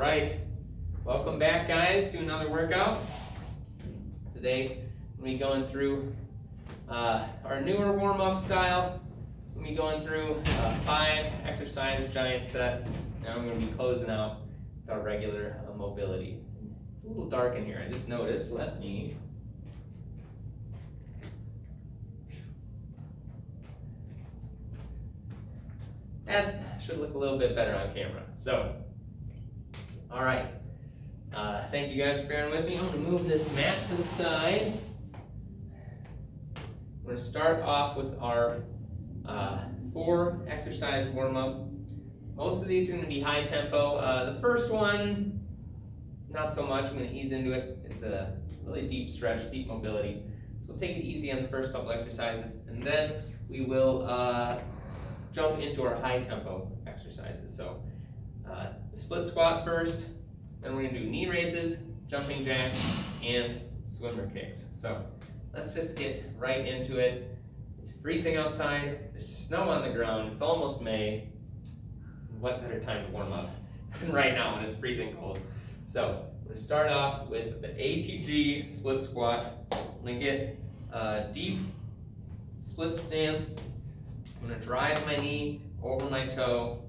right, welcome back guys to another workout. Today we'll be going through our newer warm-up style. We'll be going through a 5-exercise giant set. Now I'm going to be closing out with our regular mobility. It's a little dark in here, I just noticed. Let me that should look a little bit better on camera. So, all right. Thank you guys for bearing with me. I'm going to move this mat to the side. I'm going to start off with our 4-exercise warm-up. Most of these are going to be high tempo. The first one, not so much. I'm going to ease into it. It's a really deep stretch, deep mobility. So we'll take it easy on the first couple exercises, and then we will jump into our high tempo exercises. So split squat first, then we're going to do knee raises, jumping jacks, and swimmer kicks. So let's just get right into it. It's freezing outside, there's snow on the ground, it's almost May. What better time to warm up than right now when it's freezing cold? So we're going to start off with the Atg Split Squat. I'm going to get a deep split stance. I'm going to drive my knee over my toe.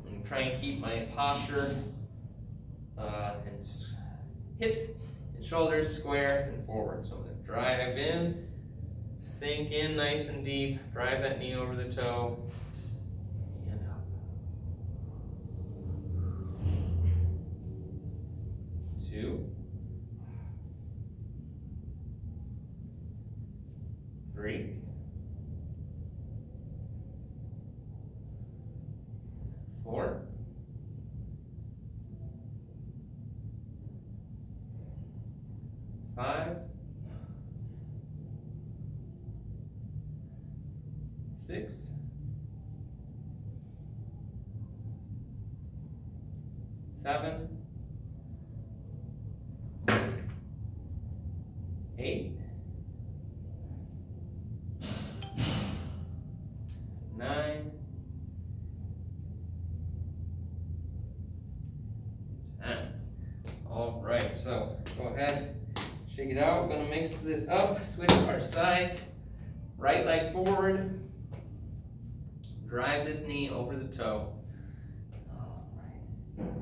I'm going to try and keep my posture and hips and shoulders square and forward. So I'm going to drive in, sink in nice and deep, drive that knee over the toe, and up. 2, 3, 4, 5, 6, 7, 8, 9, 10. All right, so go ahead, shake it out. We're going to mix it up, switch our sides. Right leg forward. Drive this knee over the toe. All right.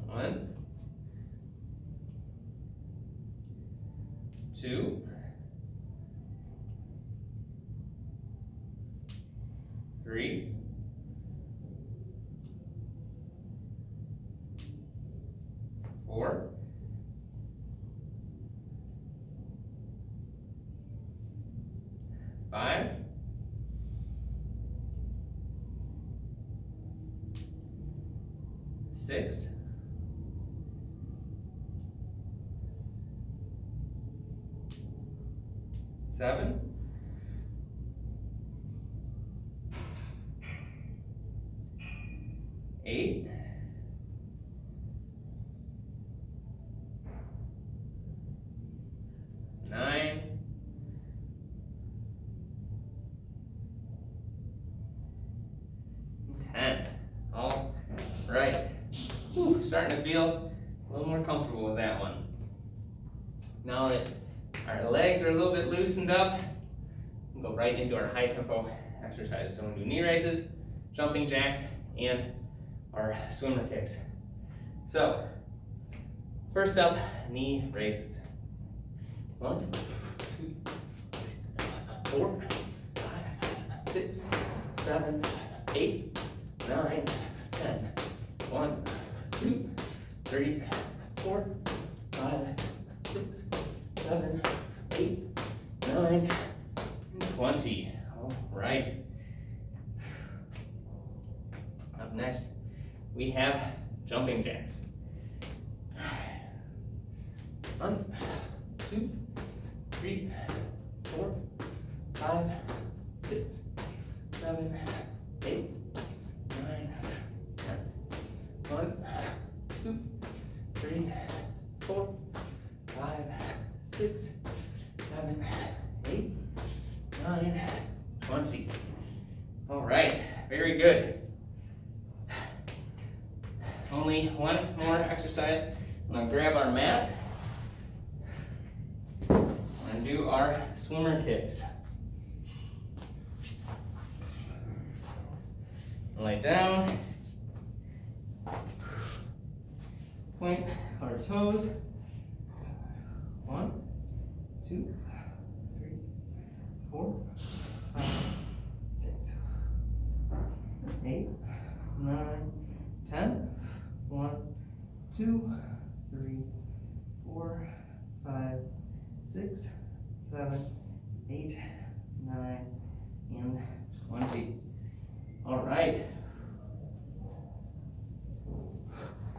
1, 2, 3, 4, 5, 6, 7, 8, 9, 10. All right. Whew, starting to feel a little more comfortable with that one. Now that our legs are a little bit loosened up, we'll go right into our high tempo exercises. So we're going to do knee raises, jumping jacks, and our swimmer kicks. So first up, knee raises. 1, 2, 4, 5, 6, 7, 8, 9, 10. 1, 2, 3, 4, 5, 6, 7, 8, 9, 20. All right. Up next, we have jumping jacks. 1, 2, 3, 4, 5, 6, 7, 8, 9, 10. 1, 2, 3, 4, 5, 6, 7, 8, 9, 20. All right, very good. gonna grab our mat. We're gonna do our swimmer kicks. Lay down. Point our toes. 1, 2, 3, 4, 5, 6, 8, 9, 10. 1, 2, 3, 4, 5, 6, 7, 8, 9, and 20. All right.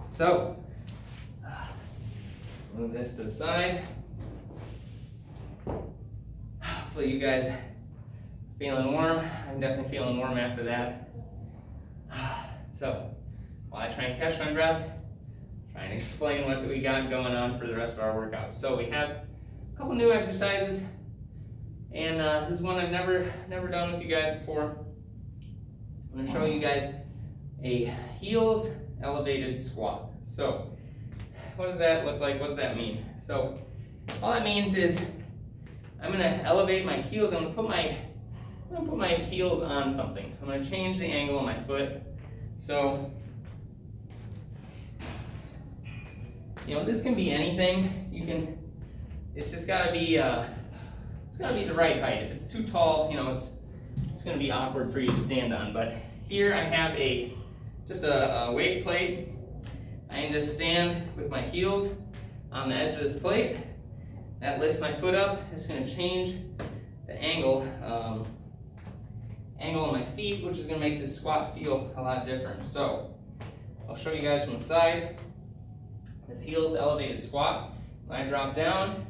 So, move this to the side. Hopefully you guys feeling warm. I'm definitely feeling warm after that. So, while I try and catch my breath, try and explain what we got going on for the rest of our workout. So we have a couple new exercises, and this is one I've never done with you guys before. I'm going to show you guys a heels elevated squat. So what does that look like? What does that mean? So all that means is I'm going to elevate my heels. I'm going to put my heels on something. I'm going to change the angle of my foot. So, you know, this can be anything. It's just got to be the right height. If it's too tall, you know, it's going to be awkward for you to stand on. But here I have just a weight plate. I can just stand with my heels on the edge of this plate. That lifts my foot up. It's going to change the angle of my feet, which is going to make this squat feel a lot different. So I'll show you guys from the side. This heels elevated squat. When I drop down,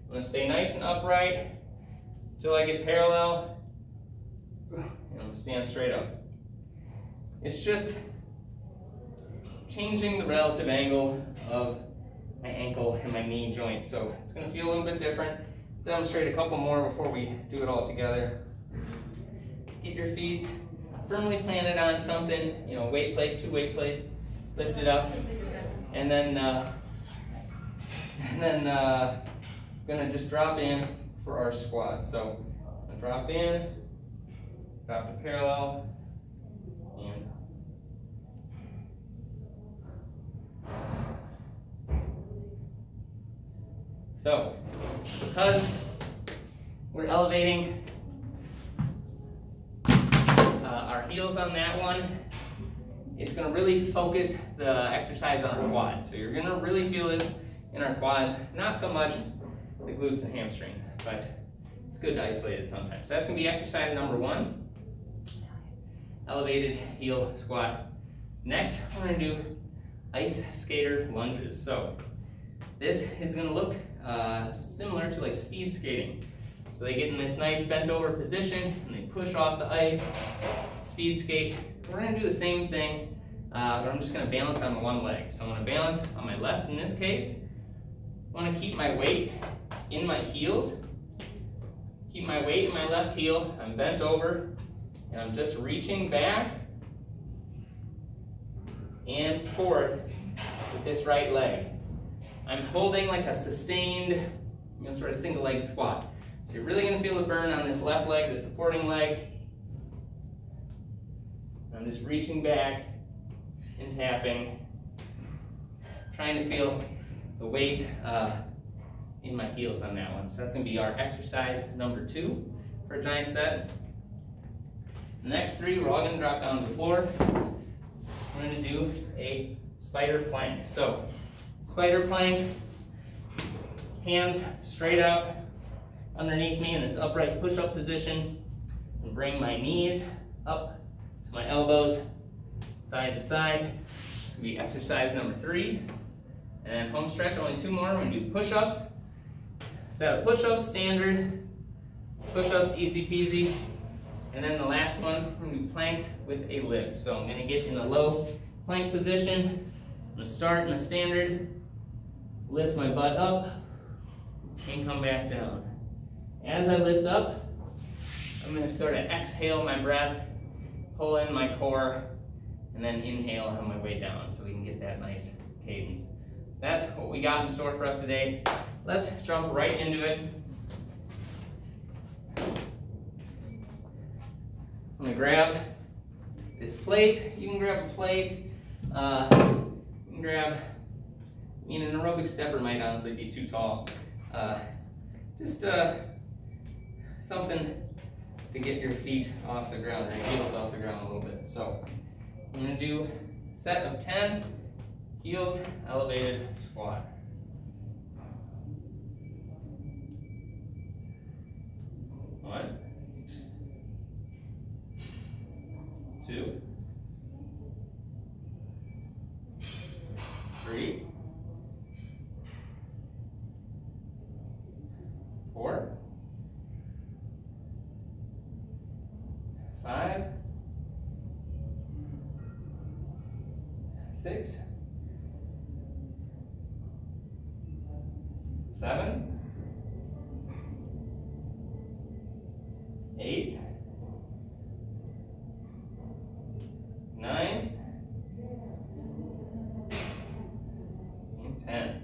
I'm going to stay nice and upright until I get parallel, and I'm going to stand straight up. It's just changing the relative angle of my ankle and my knee joint. So it's going to feel a little bit different. Demonstrate a couple more before we do it all together. Get your feet firmly planted on something, you know, weight plate, 2 weight plates, lift it up, and then gonna just drop in for our squat. So I'm gonna drop in, drop to parallel, and so because we're elevating our heels on that one, it's going to really focus the exercise on our quads. So you're going to really feel this in our quads, not so much the glutes and hamstring, but it's good to isolate it sometimes. So that's going to be exercise number 1, elevated heel squat. Next, we're going to do ice skater lunges. So this is going to look similar to like speed skating. So they get in this nice bent over position and they push off the ice, speed skate. We're going to do the same thing, but I'm just going to balance on one leg. So I'm going to balance on my left in this case. I want to keep my weight in my heels. Keep my weight in my left heel. I'm bent over and I'm just reaching back and forth with this right leg. I'm holding like a sustained, you know, sort of single leg squat. So you're really going to feel the burn on this left leg, the supporting leg. I'm just reaching back and tapping, trying to feel the weight in my heels on that one. So that's going to be our exercise number 2 for a giant set. The next 3, we're all going to drop down to the floor. We're going to do a spider plank. So spider plank, hands straight out underneath me in this upright push-up position, and bring my knees up to my elbows, side to side. This will be exercise number 3. And then home stretch, only 2 more. We're going to do push-ups. So push-ups, standard. Push-ups, easy peasy. And then the last one, we're going to do planks with a lift. So I'm going to get in a low plank position. I'm going to start in a standard, lift my butt up, and come back down. As I lift up, I'm going to sort of exhale my breath, pull in my core, and then inhale on my way down so we can get that nice cadence. That's what we got in store for us today. Let's jump right into it. I'm gonna grab this plate. You can grab a plate. You can grab, I mean, an aerobic stepper might honestly be too tall. Just something to get your feet off the ground, or your heels off the ground a little bit. So I'm gonna do a set of 10 heels elevated squat. 1, 2, 3, 4, 5, 6, 7, 8, 9, and 10.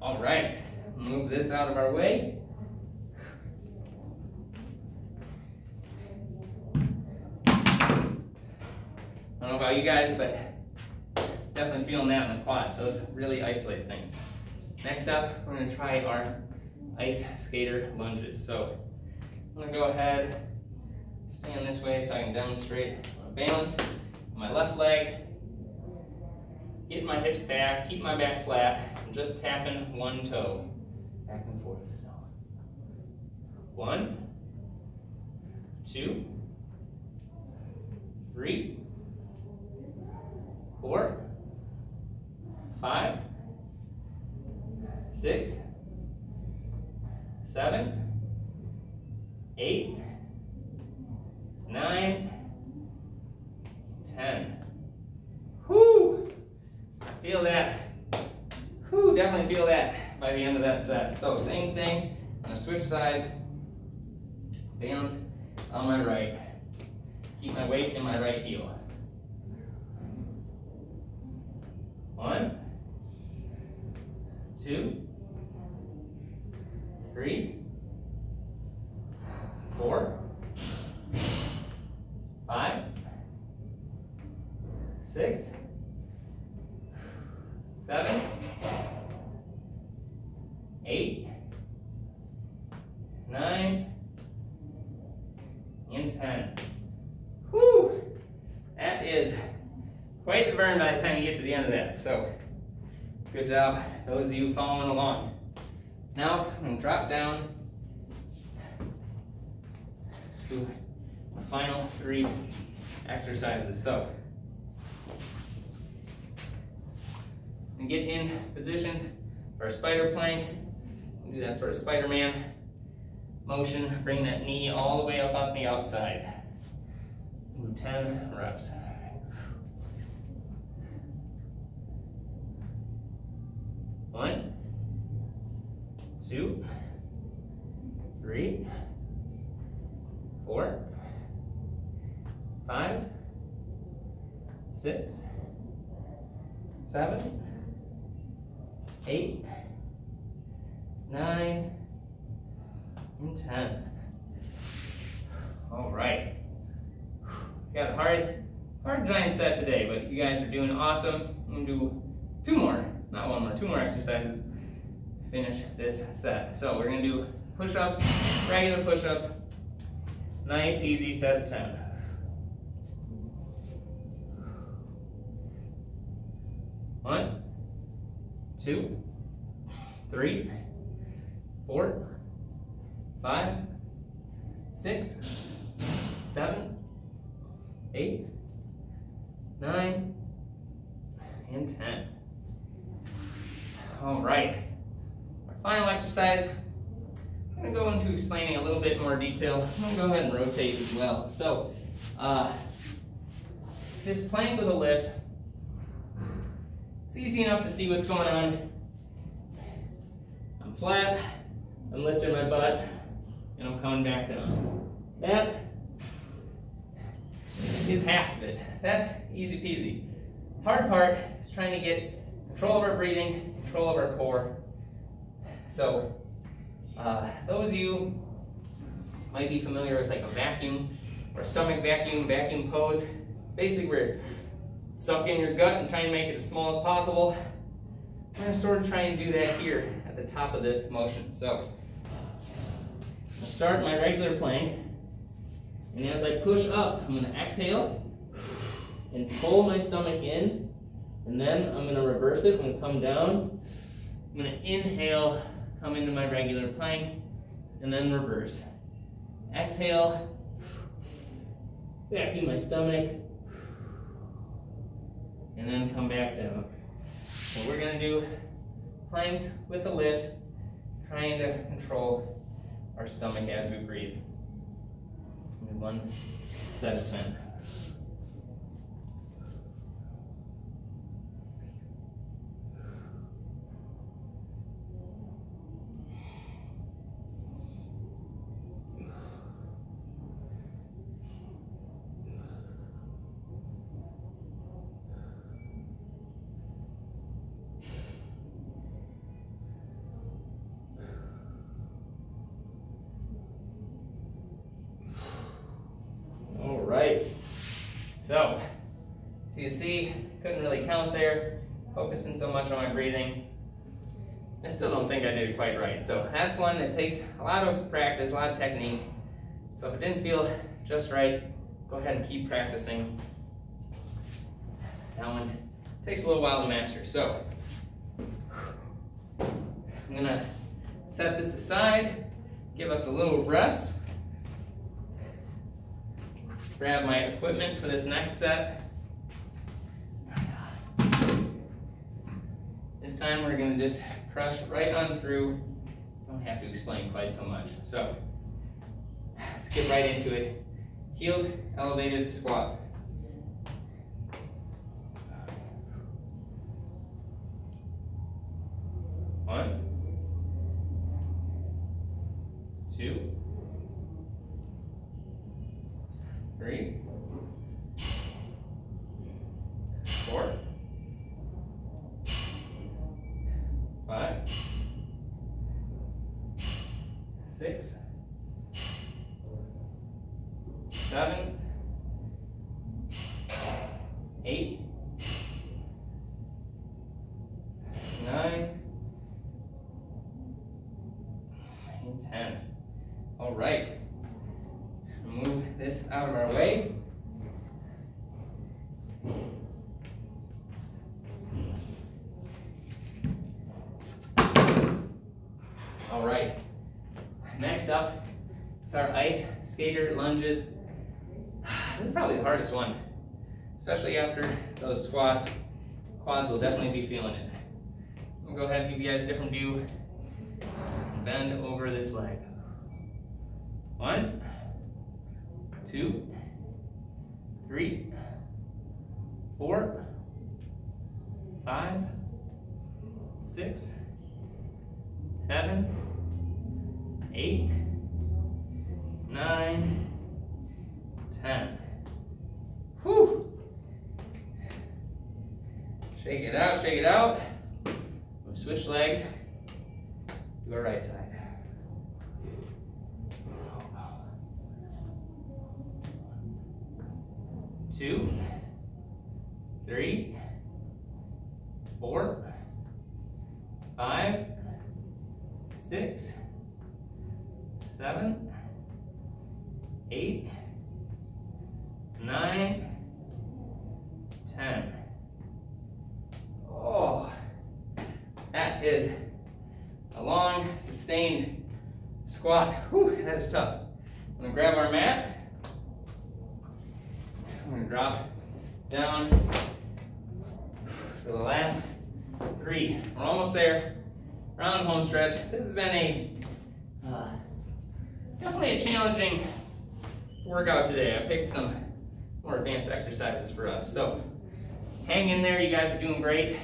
All right, move this out of our way. I don't know about you guys, but definitely feeling that in the quads. Those really isolate things. Next up, we're going to try our ice skater lunges. So I'm going to go ahead, stand this way so I can demonstrate. I'm going to balance on my left leg, get my hips back, keep my back flat, and just tapping one toe back and forth. So 1, 2, 3, 4, 5, 6, 7, 8, 9, 10. Whoo! I feel that. Whoo, definitely feel that by the end of that set. So same thing, I'm gonna switch sides, balance on my right. Keep my weight in my right heel. 1, 2, 3, 4, 5, 6, 7, 8, 9, and 10. Whew! That is quite the burn by the time you get to the end of that. So, good job, those of you following along. Now, I'm going to drop down to the final 3 exercises. So, and get in position for a spider plank. Do that sort of Spider-Man motion. Bring that knee all the way up on the outside. Do 10 reps. 1, 2, 3, 4, 5, 6, 7, 8, 9, and 10. All right. Got a hard giant set today, but you guys are doing awesome. I'm gonna do 2 more, not 1 more, 2 more exercises to finish this set. So we're gonna do push-ups, regular push-ups, nice, easy set of 10. 1, 2, 3, 4, 5, 6, 7, 8, 9, and 10. All right, our final exercise, I'm gonna go into explaining a little bit more detail. I'm gonna go ahead and rotate as well. So, this plank with a lift, it's easy enough to see what's going on. I'm flat, I'm lifting my butt, and I'm coming back down. That is half of it. That's easy peasy. Hard part is trying to get control of our breathing, control of our core. So those of you might be familiar with like a vacuum or a stomach vacuum pose. Basically, we're sucking in your gut and trying to make it as small as possible. I'm going to sort of try and do that here at the top of this motion. So I'll start my regular plank, and as I push up, I'm going to exhale and pull my stomach in, and then I'm going to reverse it. I'm going to come down. I'm going to inhale, come into my regular plank, and then reverse. Exhale, vacuum my stomach, and then come back down. So we're going to do planks with a lift, trying to control our stomach as we breathe. One set of 10. Right, so you see, couldn't really count there, focusing so much on my breathing. I still don't think I did it quite right. So that's one that takes a lot of practice, a lot of technique. So if it didn't feel just right, go ahead and keep practicing. That one takes a little while to master. So I'm gonna set this aside, give us a little rest. Grab my equipment for this next set. This time we're going to just crush right on through. Don't have to explain quite so much. So let's get right into it. Heels elevated squat. One, two, 3, 4, 5, 6, 7, 8, 9, and 10. All right. Move this out of our way. All right. Next up is our ice skater lunges. This is probably the hardest one, especially after those squats. Quads will definitely be feeling it. I'm gonna go ahead and give you guys a different view. Bend over this leg. 1, 2, 3, 4, 5, 6, 7, 8, 9, 10. Whew. Shake it out, shake it out. We'll switch legs to our right side. 2, 3, 4, 5, 6, 7, 8, 9, 10. Oh, that is a long, sustained squat. Whew, that is tough. I'm gonna grab our mat. I'm going to drop down for the last 3. We're almost there. Round home stretch. This has been a definitely a challenging workout today. I picked some more advanced exercises for us. So hang in there. You guys are doing great.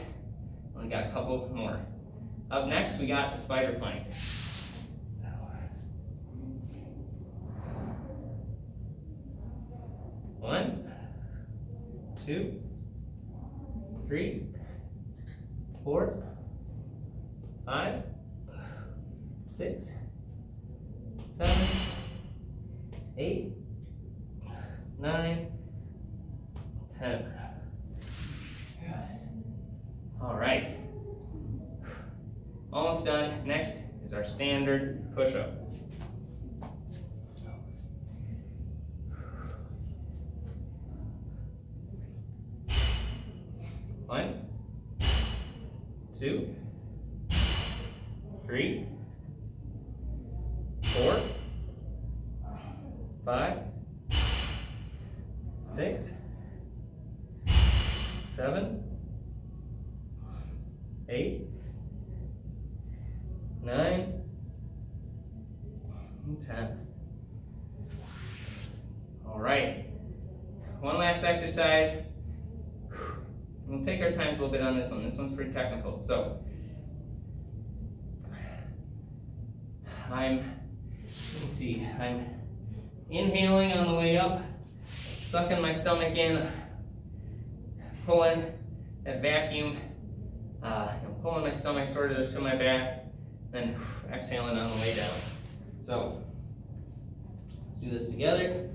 Only got a couple more. Up next, we got the spider plank. 1, 2, 3, 4, 5, 6, 7, 8, 9, 10. All right. Almost done. Next is our standard push-up. One, 2, 3, 4, 5, 6, 7, 8, 9, and 10. All right. One last exercise. We'll take our time a little bit on this one. This one's pretty technical. So, I'm inhaling on the way up, sucking my stomach in, pulling that vacuum, pulling my stomach sort of to my back, then exhaling on the way down. So, let's do this together.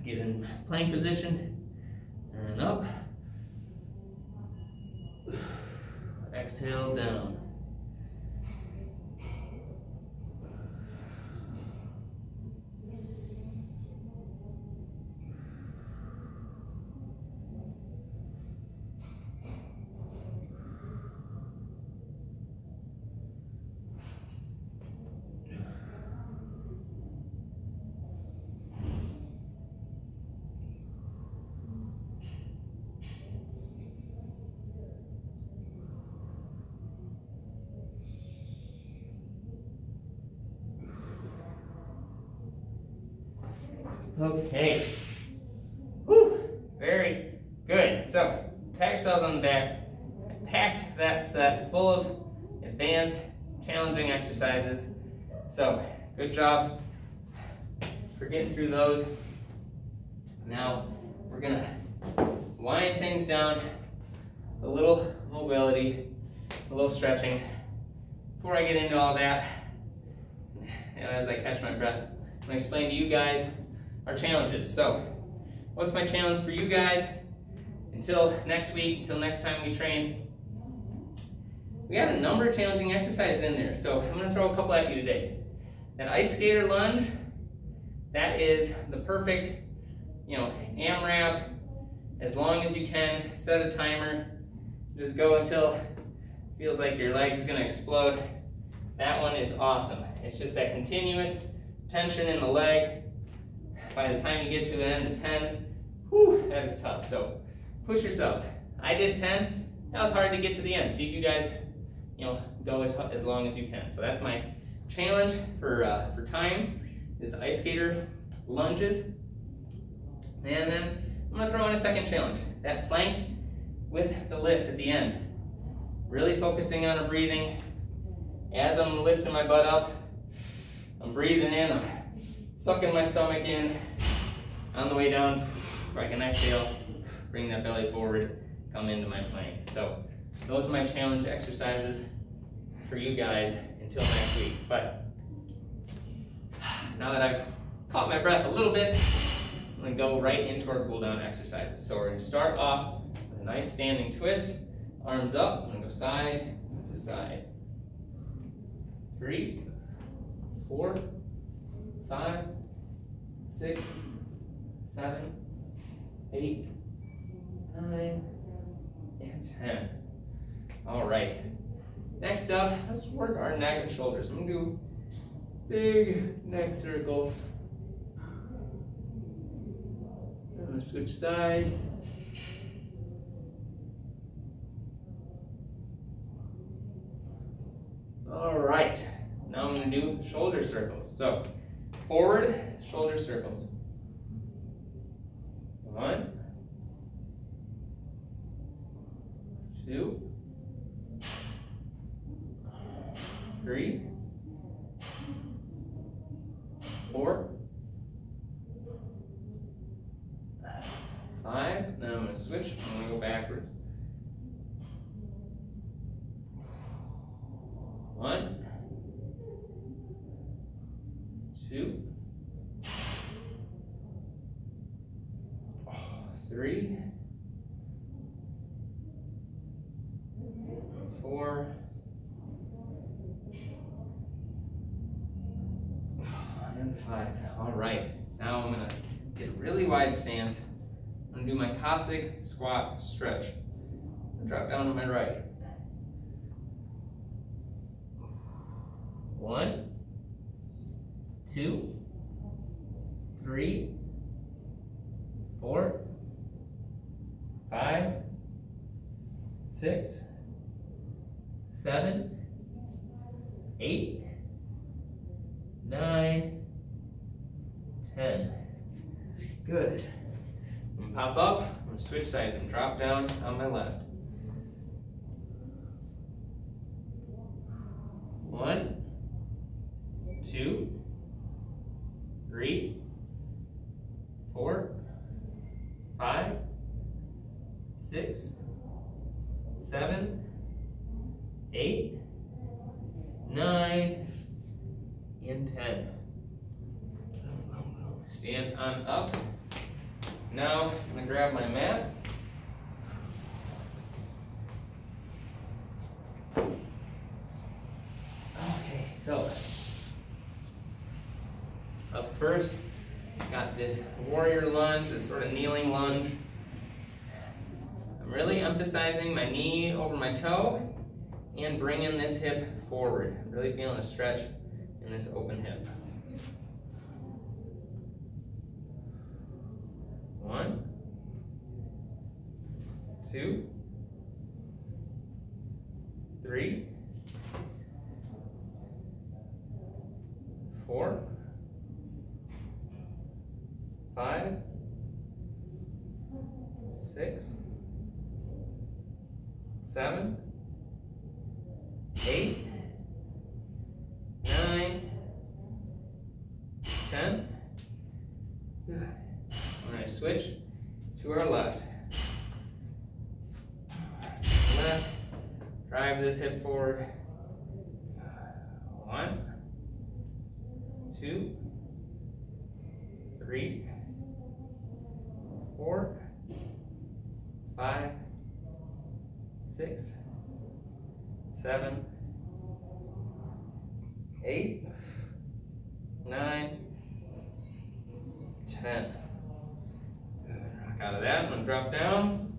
Get in plank position, and up. Exhale down. Okay. Whew. Very good. So, pat yourselves on the back. I packed that set full of advanced, challenging exercises. So, good job for getting through those. Now, we're going to wind things down, a little mobility, a little stretching. Before I get into all that, as I catch my breath, I'm going to explain to you guys our challenges. So, what's my challenge for you guys until next week, until next time we train? We got a number of challenging exercises in there, so I'm going to throw a couple at you today. That ice skater lunge, that is the perfect, AMRAP, as long as you can. Set a timer, just go until it feels like your leg's going to explode. That one is awesome. It's just that continuous tension in the leg. By the time you get to the end of 10, whew, that is tough. So push yourselves. I did 10. That was hard to get to the end. See if you guys, go as long as you can. So that's my challenge for time, is the ice skater lunges. And then I'm gonna throw in a second challenge, that plank with the lift at the end. Really focusing on breathing. As I'm lifting my butt up, I'm breathing in, I'm sucking my stomach in. On the way down, I can exhale, bring that belly forward, come into my plank. So those are my challenge exercises for you guys until next week. But now that I've caught my breath a little bit, I'm gonna go right into our cool down exercises. So we're gonna start off with a nice standing twist, arms up. I'm gonna go side to side. 3, 4, 5, 6, 7, 8, 9, and 10. All right. Next up, let's work our neck and shoulders. I'm gonna do big neck circles. I'm gonna switch sides. All right. Now I'm gonna do shoulder circles. So, forward shoulder circles. 1, 2, 3, 4, 5. Then I'm going to switch. I'm going to go backwards. 2, 3, 4, and 5. All right, now I'm gonna get a really wide stance. I'm gonna do my Cossack squat stretch. Drop down to my right. 1, 2, 3, 4, 5, 6, 7, 8, 9, 10. Good. I'm gonna pop up, I'm gonna switch sides and drop down on my left. 1, 2, 3, 4, 5, 6, 7, 8, 9, and 10. Stand on up. Now I'm going to grab my mat. Okay, so up first, got this warrior lunge, this sort of kneeling lunge. I'm really emphasizing my knee over my toe and bringing this hip forward. I'm really feeling a stretch in this open hip. 1, 2, 3, 4, 5, 6, 7, 8, 9, 10. Good. All right, switch to our left. Left, drive this hip forward. 1, 2, 3, 4, 5, 6, 7, 8, 9, 10. Good. Rock out of that. I'm going to drop down.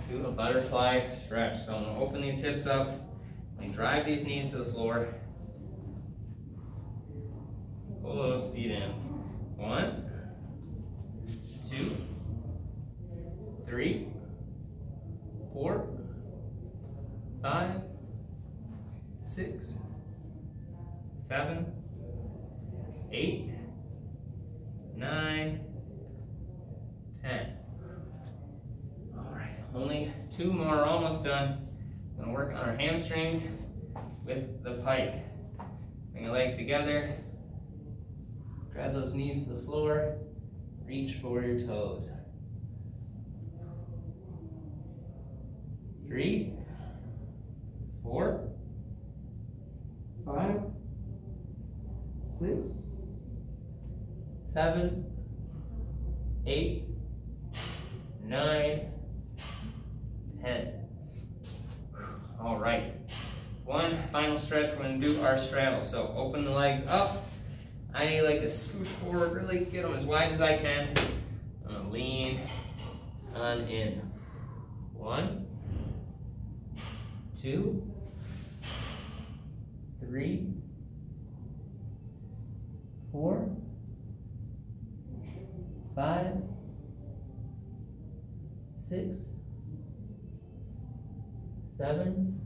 Do a butterfly stretch. So I'm going to open these hips up and drive these knees to the floor. Pull those feet in. 1, 2, 3, 4, 5, 6, 7, 8, 9, 10. All right, only 2 more, almost done. I'm gonna work on our hamstrings with the pike. Bring your legs together, grab those knees to the floor, reach for your toes. 3, 4, 5, 6, 7, 8, 9, 10. All right. One final stretch, we're going to do our straddle. So open the legs up. I like to scooch forward, really get them as wide as I can. I'm going to lean on in. 1, 2, 3, 4, 5, 6, 7,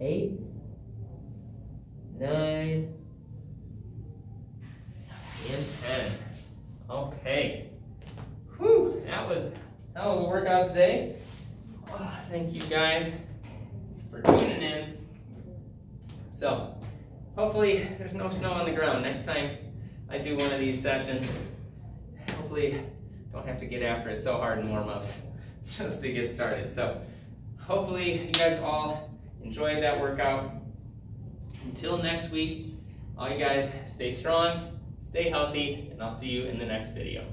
8, 9, and 10. Okay. Whew, that was a hell of a workout today. Oh, thank you guys for tuning in. So, hopefully there's no snow on the ground next time I do one of these sessions. Hopefully don't have to get after it so hard in warm-ups just to get started. So, hopefully you guys all enjoyed that workout. Until next week, All you guys, stay strong, stay healthy, and I'll see you in the next video.